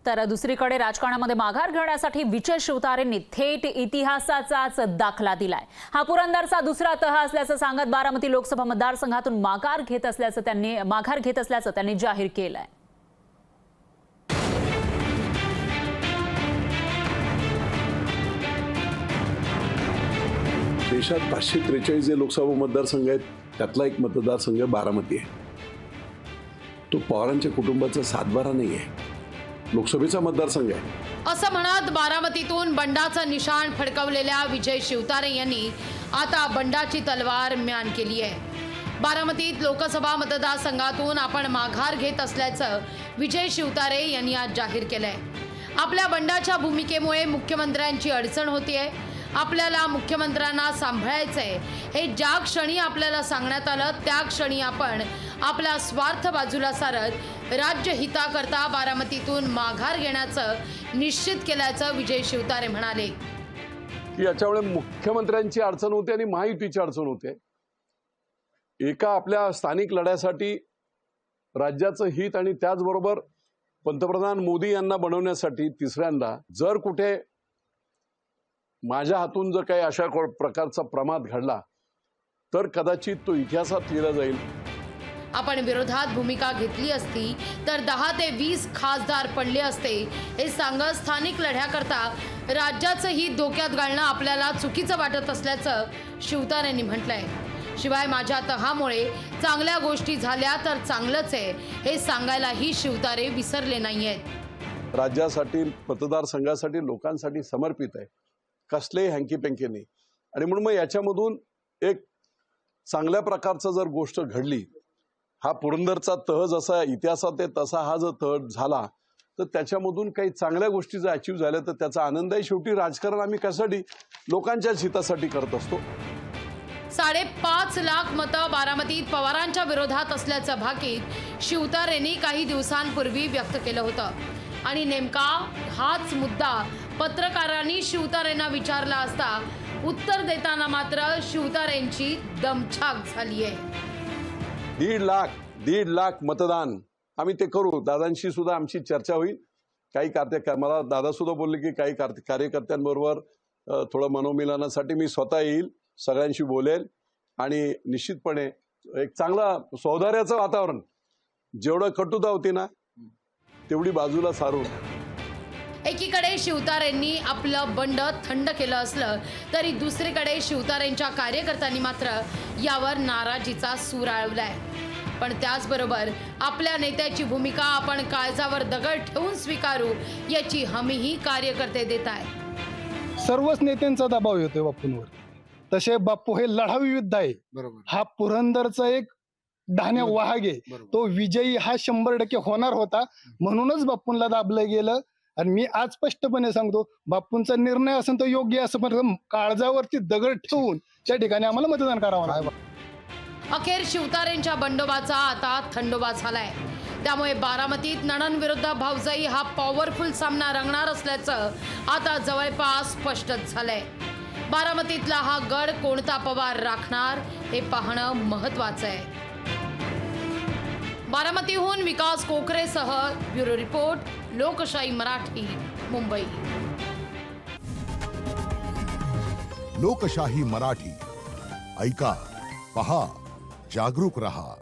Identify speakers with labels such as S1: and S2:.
S1: तर दुसरीकडे राजकारणामध्ये माघार घेण्यासाठी विजय शिवतारेंनी थेट इतिहासाचाच दाखला दिलाय। हा पुरंदरचा दुसरा तह असल्याचं सांगत बारामती लोकसभा मतदारसंघातून माघार घेत असल्याचं त्यांनी जाहीर केलंय।
S2: देशात 543 जे लोकसभा मतदारसंघ आहेत त्यातला एक मतदारसंघ बारामती आहे। तो पवारांच्या कुटुंबाचा सातबारा नाही आहे, लोकसभेचा मतदारसंघ आहे
S3: असं म्हणत बारामतीतून बंडाचं निशाण फडकवलेल्या विजय शिवतारे यांनी आता बंडाची तलवार म्यान केली आहे। बारामतीत लोकसभा मतदारसंघातून आपण माघार घेत असल्याचं विजय शिवतारे यांनी आज जाहीर केलंय। आपल्या बंडाच्या भूमिकेमुळे मुख्यमंत्र्यांची अडचण होतीये, आपल्याला मुख्यमंत्र्यांना सांभाळायचंय हे ज्या क्षणी आपल्याला सांगण्यात आलं त्या क्षणी आपण आपला स्वार्थ बाजूला सारत राज्य हिताकरता बारामतीतून माघार घेण्याचं निश्चित केल्याचं विजय शिवतारे म्हणाले
S2: की याच्यामुळे मुख्यमंत्र्यांची अडचण होते आणि महायुतीची अडचण होते। एका आपल्या स्थानिक लढ्यासाठी राज्याचं हित आणि त्याचबरोबर पंतप्रधान मोदी यांना बनवण्यासाठी तिसऱ्यांदा जर कुठे माझ्या हातून जर काही अशा प्रकारचा प्रमाद घडला तर कदाचित तो इतिहासात लिहिला जाईल।
S3: आपण विरोधात भूमिका घेतली असती तर 10 ते 20 खासदार पडले असते हे सांगत स्थानिक लढ्याकरता राज्याचं हित धोक्यात घालणं आपल्याला चुकीचं वाटत असल्याचं शिवतारेंनी म्हटलंय। शिवाय माझ्या तहामुळे चांगल्या गोष्टी झाल्या तर चांगलंच आहे हे सांगायलाही शिवतारे विसरले नाहीयेत।
S2: राज्यासाठी मतदारसंघासाठी लोकांसाठी समर्पित आहे, कसले हँकी पेंकी नाही। आणि म्हणून मग याच्यामधून एक चांगल्या प्रकारचं जर गोष्ट घडली, हा पुरंदरचा तह जसा इतिहासात आहे तसा हा जर तह झाला तर त्याच्यामधून काही चांगल्या गोष्टी जर अचीव झाल्या तर त्याचा आनंद आहे। शेवटी राजकारण आम्ही कशासाठी लोकांच्याच हितासाठी करत असतो।
S3: 5.5 लाख मतं बारामतीत पवारांच्या विरोधात असल्याचं भाकीत शिवतारेंनी काही दिवसांपूर्वी व्यक्त केलं होतं आणि नेमका हाच मुद्दा पत्रकारांनी शिवतारेंना विचारला असता उत्तर देताना मात्र शिवतारेंची दमछाक झाली आहे।
S2: 1.5 लाख मतदान आम्ही ते करू। दादांशी सुद्धा आमची चर्चा होईल। काही मला दादा सुद्धा बोलले की काही कार्यकर्त्यांबरोबर थोडं मनोमिलनासाठी मी स्वतः येईल, सगळ्यांशी बोलेल आणि निश्चितपणे एक चांगला सौहार्दाचं वातावरण, जेवढं कटुता होती ना तेवढी बाजूला सारून।
S3: एकीकडे शिवतारेंनी आपलं बंड थंड केलं असलं तरी दुसरीकडे शिवतारेंच्या कार्यकर्त्यांनी मात्र यावर नाराजीचा सूर आळवलाय। पण त्याचबरोबर आपल्या नेत्याची भूमिका आपण काळजावर दगड ठेवून स्वीकारू याची हमीही कार्यकर्ते देत आहेत।
S4: सर्वच नेत्यांचा दबाव येतोय बापूंवर। तसे बापू हे लढाऊ युद्ध आहे, हा पुरंदरचा एक धान्या वाहग आहे, तो विजयी हा 100% होणार होता। म्हणूनच बापूंना दाबलं गेलं आणि मी आज स्पष्टपणे सांगतो बापूंचा निर्णय असेल तो योग्य असं, पण काळजावरती दगड ठेवून त्या ठिकाणी आम्हाला मतदान करावं लागतं।
S3: अखेर शिवतारेंच्या बंडोबाचा आता थंडोबा झालाय। त्यामुळे बारामतीत नणन विरुद्ध भाऊजाई हा पॉवरफुल सामना रंगणार असल्याचं आता जवळपास स्पष्टच झालंय। बारामतीतला हा गड कोणता पवार राखणार हे पाहणं महत्त्वाचं आहे। बारामतीहून विकास कोकरेसह ब्युरो रिपोर्ट, लोकशाही मराठी, मुंबई।
S5: लोकशाही मराठी ऐका, पहा, जागरूक रहा।